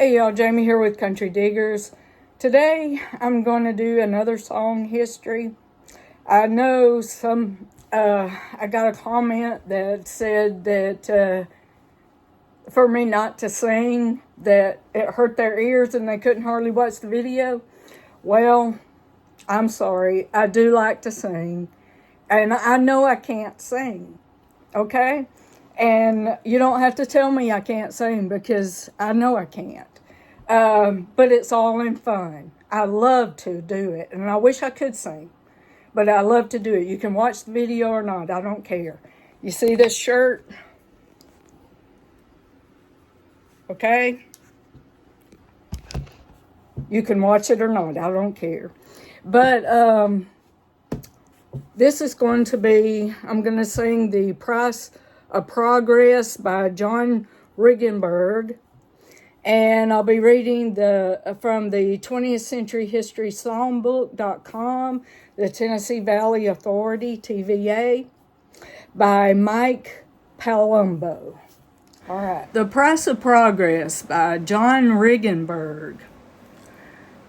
Hey y'all, Jamie here with Country Diggers. Today I'm going to do another song history. I know I got a comment that said that for me not to sing, that it hurt their ears and they couldn't hardly watch the video. Well, I'm sorry. I do like to sing, and I know I can't sing, okay? And you don't have to tell me I can't sing because I know I can't. But it's all in fun. I love to do it, and I wish I could sing, but I love to do it. You can watch the video or not. I don't care. You see this shirt? Okay? You can watch it or not. I don't care. But this is going to be, I'm going to sing The Price of Progress by John Riggenberg. And I'll be reading from the 20th Century History Songbook.com, the Tennessee Valley Authority, TVA, by Mike Palumbo. All right. The Price of Progress by John Riggenberg.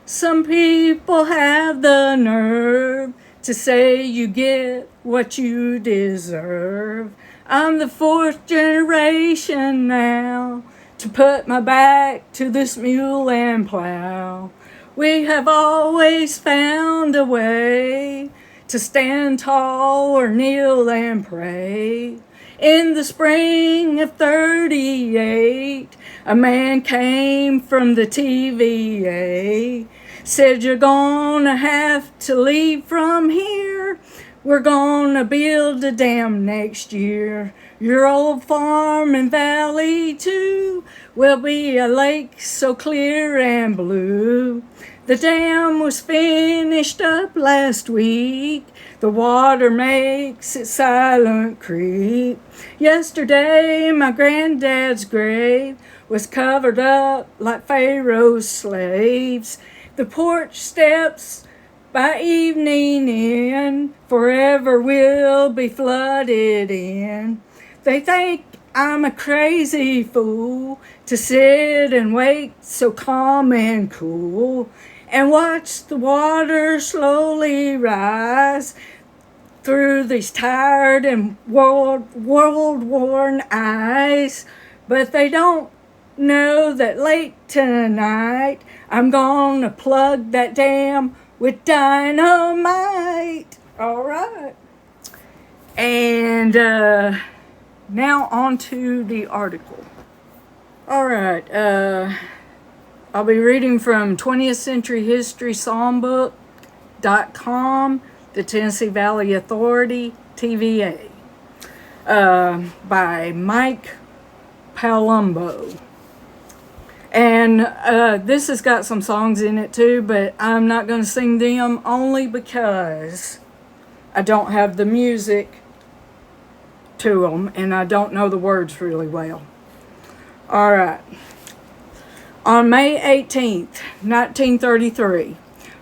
Some people have the nerve to say you get what you deserve. I'm the fourth generation now to put my back to this mule and plow. We have always found a way to stand tall or kneel and pray. In the spring of 38, a man came from the TVA, said you're gonna have to leave from here. We're gonna build a dam next year. Your old farm and valley too will be a lake so clear and blue. The dam was finished up last week. The water makes it silent creep. Yesterday my granddad's grave was covered up like Pharaoh's slaves. The porch steps by evening in forever will be flooded in. They think I'm a crazy fool to sit and wait so calm and cool and watch the water slowly rise through these tired and world-worn eyes. But they don't know that late tonight I'm gonna plug that dam with dynamite. All right. And now on to the article. All right. I'll be reading from 20th Century History Songbook.com, the Tennessee Valley Authority, TVA, by Mike Palumbo. And this has got some songs in it too, but I'm not going to sing them only because I don't have the music to them and I don't know the words really well. All right. On May 18th, 1933,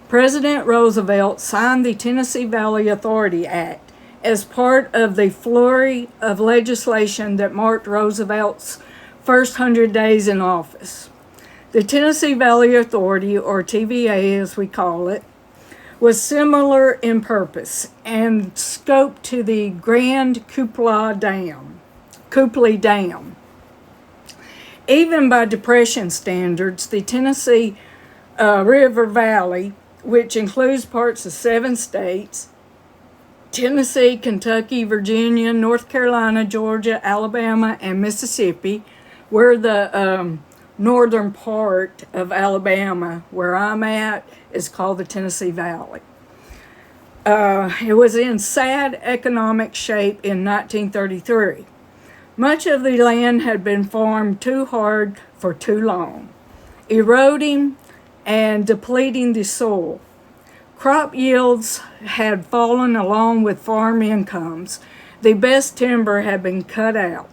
President Roosevelt signed the Tennessee Valley Authority Act as part of the flurry of legislation that marked Roosevelt's first 100 days in office. The Tennessee Valley Authority, or TVA as we call it, was similar in purpose and scope to the Grand Coopli Dam. Even by Depression standards, the Tennessee River Valley, which includes parts of 7 states, Tennessee, Kentucky, Virginia, North Carolina, Georgia, Alabama, and Mississippi, where the northern part of Alabama, where I'm at, is called the Tennessee Valley. It was in sad economic shape in 1933. Much of the land had been farmed too hard for too long, eroding and depleting the soil. Crop yields had fallen along with farm incomes. The best timber had been cut out.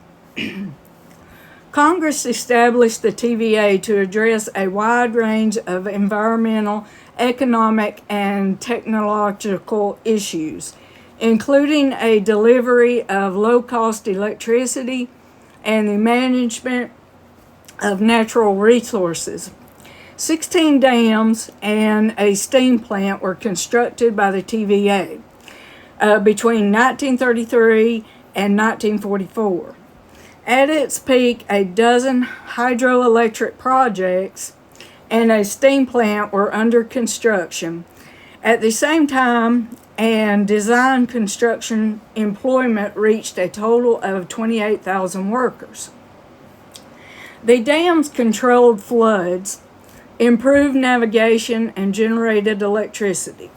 Congress established the TVA to address a wide range of environmental, economic, and technological issues, including a delivery of low-cost electricity and the management of natural resources. 16 dams and a steam plant were constructed by the TVA between 1933 and 1944. At its peak, a dozen hydroelectric projects and a steam plant were under construction. At the same time, and design construction employment reached a total of 28,000 workers. The dams controlled floods, improved navigation, and generated electricity.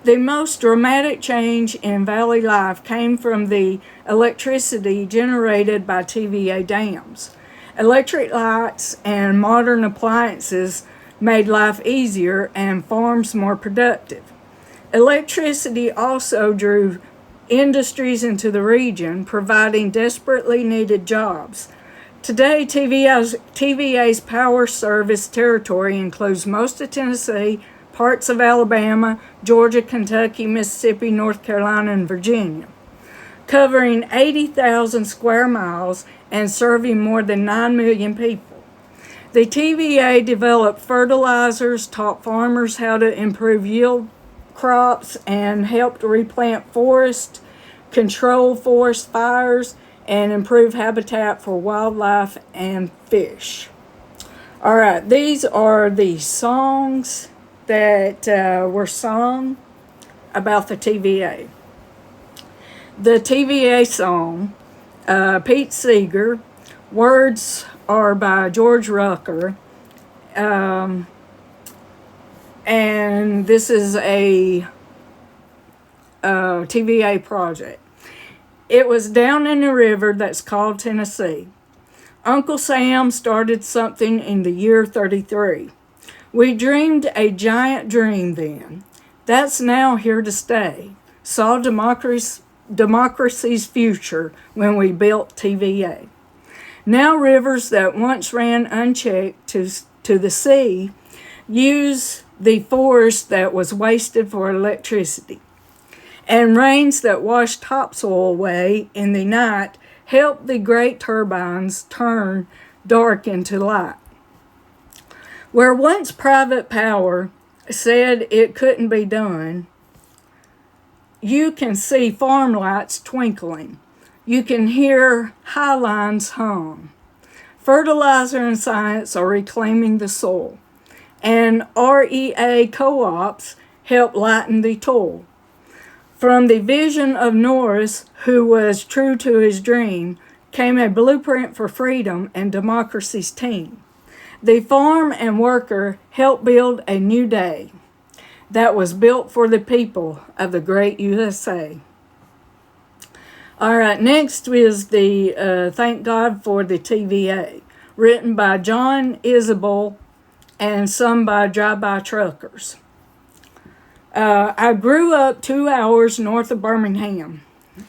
The most dramatic change in valley life came from the electricity generated by TVA dams. Electric lights and modern appliances made life easier and farms more productive. Electricity also drew industries into the region, providing desperately needed jobs. Today, TVA's power service territory includes most of Tennessee, parts of Alabama, Georgia, Kentucky, Mississippi, North Carolina, and Virginia, covering 80,000 square miles and serving more than 9 million people. The TVA developed fertilizers, taught farmers how to improve yield crops, and helped replant forests, control forest fires, and improve habitat for wildlife and fish. All right, these are the songs that were sung about the TVA. The TVA song, Pete Seeger, words are by George Rucker, and this is a TVA project. It was down in the river that's called Tennessee. Uncle Sam started something in the year 33. We dreamed a giant dream then. That's now here to stay. Saw democracy's future when we built TVA. Now rivers that once ran unchecked to the sea use the forest that was wasted for electricity. And rains that wash topsoil away in the night help the great turbines turn dark into light. Where once private power said it couldn't be done, you can see farm lights twinkling. You can hear high lines hum. Fertilizer and science are reclaiming the soil, and REA co-ops help lighten the toil. From the vision of Norris, who was true to his dream, came a blueprint for freedom and democracy's team. The farm and worker helped build a new day that was built for the people of the great USA. All right, next is the Thank God for the TVA, written by John Isabel and sung by drive-by truckers. I grew up 2 hours north of Birmingham.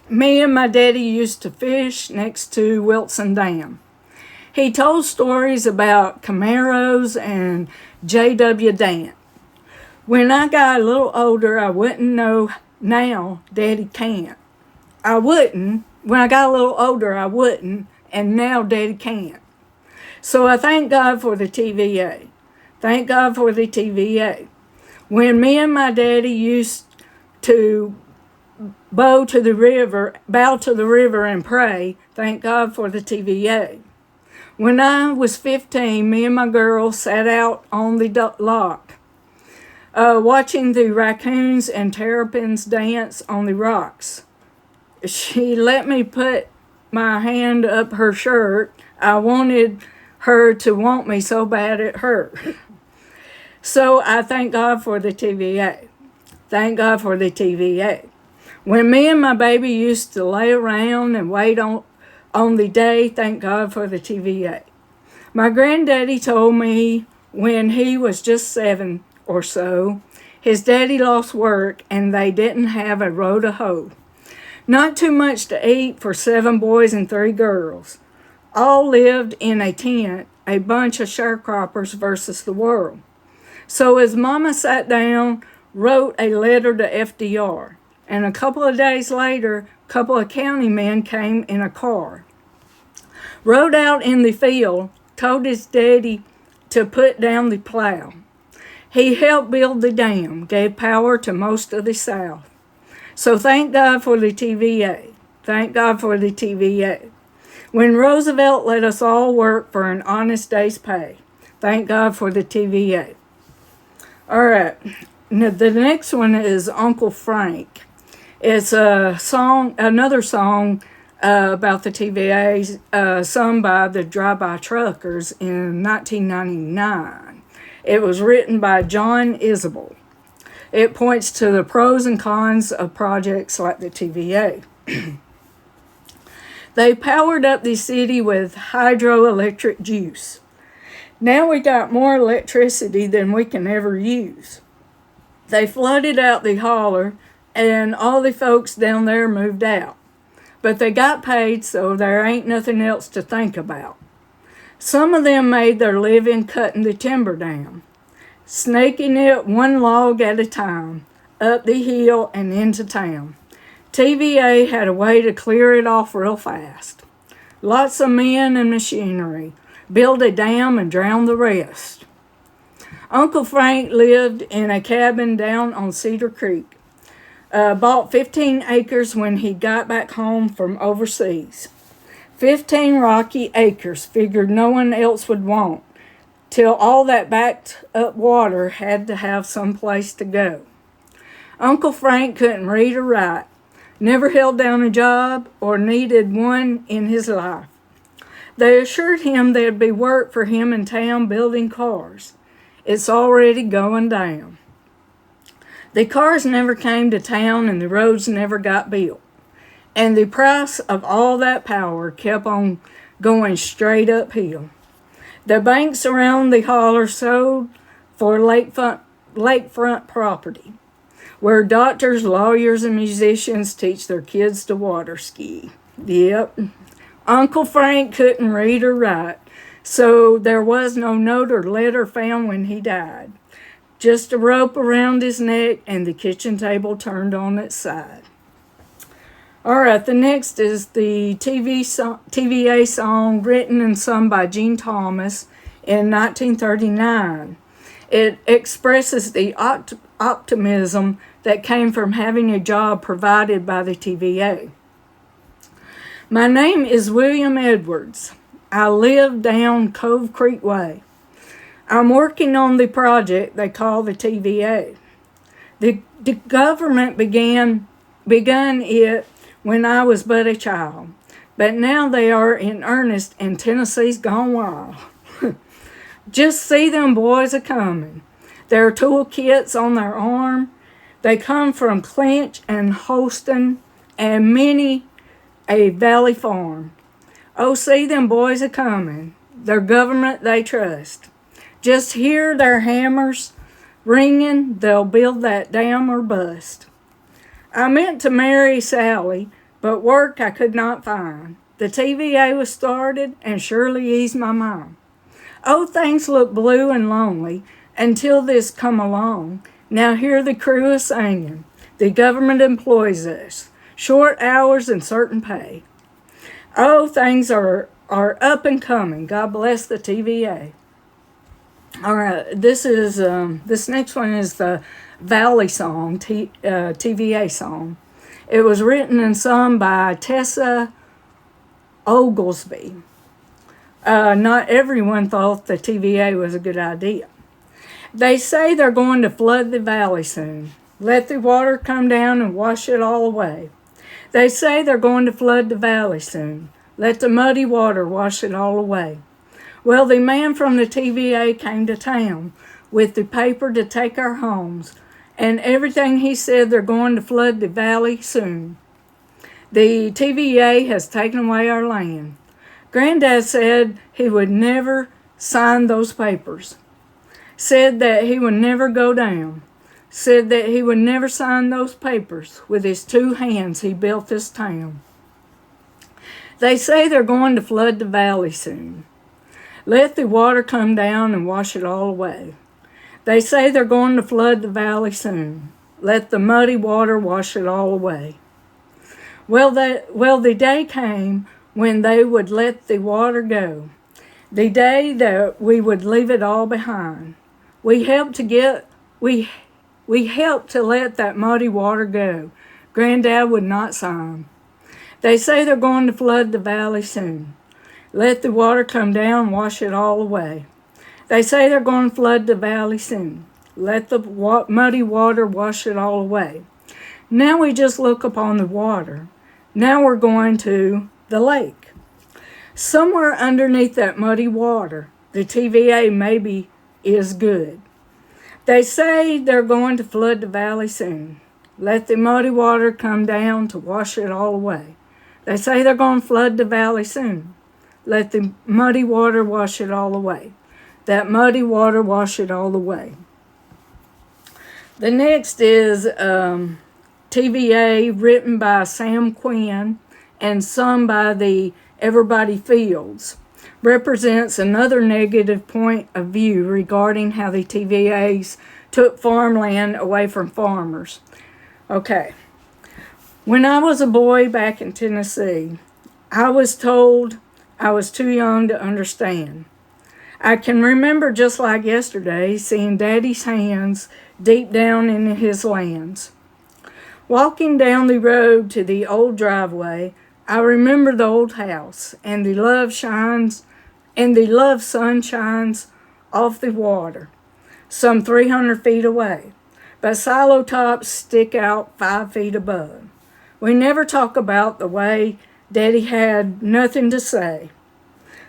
Me and my daddy used to fish next to Wilson Dam. He told stories about Camaros and J.W. Dant. When I got a little older, I wouldn't know. Now, Daddy can't. I wouldn't. When I got a little older, I wouldn't. And now Daddy can't. So I thank God for the TVA. Thank God for the TVA. When me and my daddy used to bow to the river and pray, thank God for the TVA. When I was 15, me and my girl sat out on the lock, watching the raccoons and terrapins dance on the rocks. She let me put my hand up her shirt. I wanted her to want me so bad it hurt. So I thank God for the TVA. Thank God for the TVA. When me and my baby used to lay around and wait on the day, thank God for the TVA. My granddaddy told me when he was just 7 or so, his daddy lost work and they didn't have a row to hoe. Not too much to eat for 7 boys and 3 girls. All lived in a tent, a bunch of sharecroppers versus the world. So his mama sat down, wrote a letter to FDR, and a couple of days later, a couple of county men came in a car. Rode out in the field, told his daddy to put down the plow. He helped build the dam, gave power to most of the South. So thank God for the TVA. Thank God for the TVA. When Roosevelt let us all work for an honest day's pay. Thank God for the TVA. All right. Now, the next one is Uncle Frank. It's a song, another song about the TVA, sung by the Drive-By Truckers in 1999. It was written by John Isabel. It points to the pros and cons of projects like the TVA. They powered up the city with hydroelectric juice. Now we got more electricity than we can ever use. They flooded out the holler, and all the folks down there moved out. But they got paid, so there ain't nothing else to think about. Some of them made their living cutting the timber down, snaking it one log at a time, up the hill and into town. TVA had a way to clear it off real fast. Lots of men and machinery, build a dam and drown the rest. Uncle Frank lived in a cabin down on Cedar Creek. Bought 15 acres when he got back home from overseas. 15 rocky acres, figured no one else would want, till all that backed up water had to have some place to go. Uncle Frank couldn't read or write, never held down a job or needed one in his life. They assured him there'd be work for him in town building cars. It's already going down. The cars never came to town and the roads never got built. And the price of all that power kept on going straight uphill. The banks around the holler sold for lakefront property, where doctors, lawyers, and musicians teach their kids to water ski. Yep. Uncle Frank couldn't read or write, so there was no note or letter found when he died. Just a rope around his neck and the kitchen table turned on its side. All right, the next is the TVA song written and sung by Gene Thomas in 1939. It expresses the optimism that came from having a job provided by the TVA. My name is William Edwards. I live down Cove Creek Way. I'm working on the project they call the TVA. The government begun it when I was but a child, but now they are in earnest and Tennessee's gone wild. Just see them boys a-coming. Their toolkits on their arm. They come from Clinch and Holston and many a valley farm. Oh, see them boys a-coming. Their government they trust. Just hear their hammers ringing, they'll build that dam or bust. I meant to marry Sally, but work I could not find. The TVA was started and surely eased my mind. Oh, things look blue and lonely until this come along. Now hear the crew a singing. The government employs us. Short hours and certain pay. Oh, things are up and coming. God bless the TVA. All right, this next one is the Valley Song, TVA song. It was written and sung by Tessa Oglesby. Not everyone thought the TVA was a good idea. They say they're going to flood the valley soon. Let the water come down and wash it all away. They say they're going to flood the valley soon. Let the muddy water wash it all away. Well, the man from the TVA came to town with the paper to take our homes, and everything he said they're going to flood the valley soon. The TVA has taken away our land. Granddad said he would never sign those papers. Said that he would never go down. Said that he would never sign those papers. With his 2 hands, he built this town. They say they're going to flood the valley soon. Let the water come down and wash it all away. They say they're going to flood the valley soon. Let the muddy water wash it all away. Well, the day came when they would let the water go. The day that we would leave it all behind. We helped to get we helped to let that muddy water go. Granddad would not sign. They say they're going to flood the valley soon. Let the water come down and wash it all away. They say they're going to flood the valley soon. Let the muddy water wash it all away. Now we just look upon the water. Now we're going to the lake. Somewhere underneath that muddy water, the TVA maybe is good. They say they're going to flood the valley soon. Let the muddy water come down to wash it all away. They say they're going to flood the valley soon. Let the muddy water wash it all away. That muddy water wash it all away. The next is TVA, written by Sam Quinn and sung by the Everybody Fields. Represents another negative point of view regarding how the TVAs took farmland away from farmers. Okay. When I was a boy back in Tennessee, I was told I was too young to understand. I can remember just like yesterday seeing Daddy's hands deep down in his lands. Walking down the road to the old driveway, I remember the old house and the love sun shines off the water, some 300 feet away, but silo tops stick out 5 feet above. We never talk about the way Daddy had nothing to say.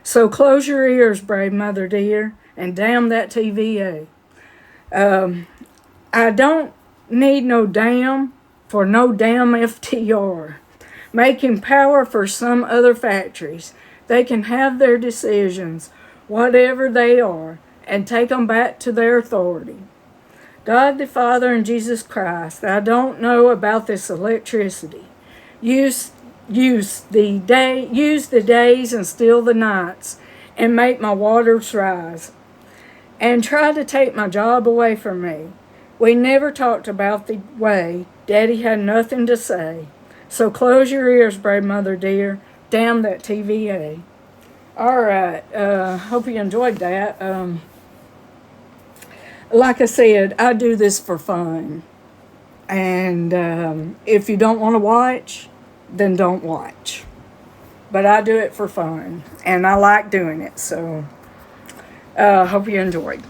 So close your ears, brave mother dear, and damn that TVA. I don't need no damn for no damn FTR. Making power for some other factories. They can have their decisions, whatever they are, and take them back to their authority. God the Father and Jesus Christ, I don't know about this electricity. Use the days and still the nights, and make my waters rise. And try to take my job away from me. We never talked about the way Daddy had nothing to say. So close your ears, brave mother dear. Damn that TVA. All right. Hope you enjoyed that. Like I said, I do this for fun. And if you don't want to watch, then don't watch. But I do it for fun. And I like doing it. So hope you enjoyed.